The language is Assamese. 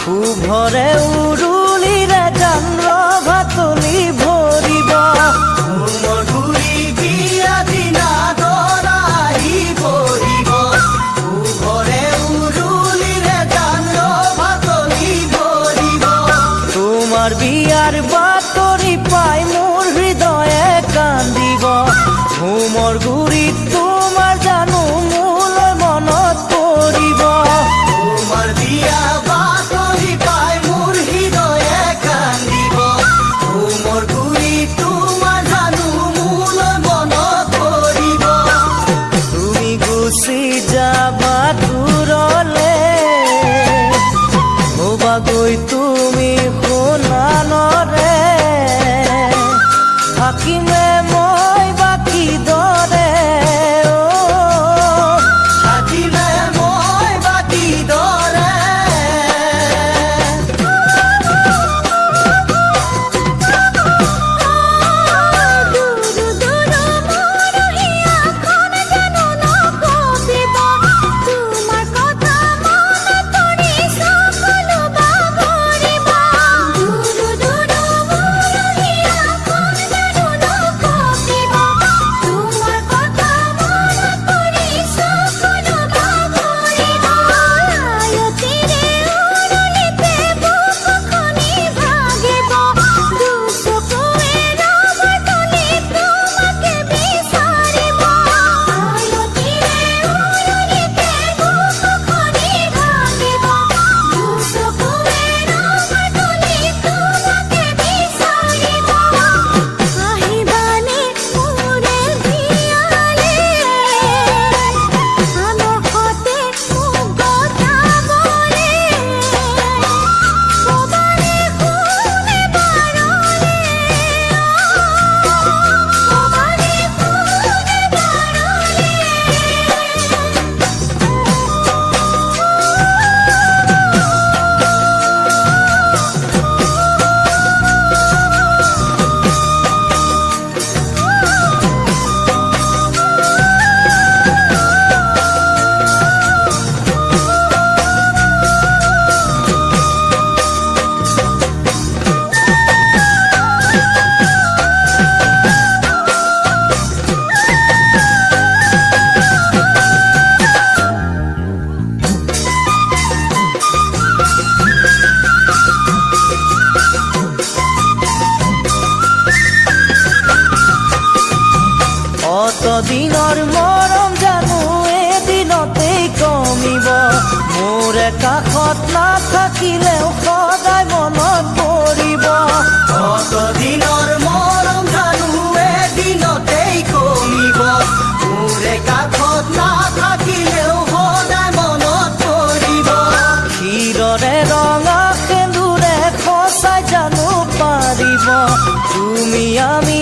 উভৰে উৰুলিৰে গান ৰভাতলি ভৰিব। মোৰ ঘূৰি বিয়া দিনা দৰা আহি পৰিব। উভৰে উৰুলিৰে গান ৰভাতলি ভৰিব। তোমাৰ বিয়াৰ বাতৰি পাই মোৰ হৃদয়ে কান্দিব। হোমৰ গুৰিত তোমাৰ জানো মোলৈ মনত পৰিব। তোমাৰ বিয়া বাতৰি পাই মোৰ হৃদয়ে কান্দিব। হোমৰ গুৰিত তোমাৰ জানো মোলৈ মনত পৰিব। তুমি গুচি যাবা দূৰলে, হবাগৈ তুমি সোণানৰে। থাকিমে মই বাকী দৰে, থাকিলে মই বাকী দৰে। অতদিনৰ মৰম জানো এদিনতেই কমিব। মোৰ কাষত নাথাকিলেও সদায় মনত পৰিব। অতদিনৰ মৰম জানো এদিনতেই কমিব। মোৰে কাষত নাথাকিলেও সদায় মনত পৰিব। ক্ষীৰৰে ৰঙা সেন্দুৰে সঁচাই জানো পাৰিব। তুমি আমি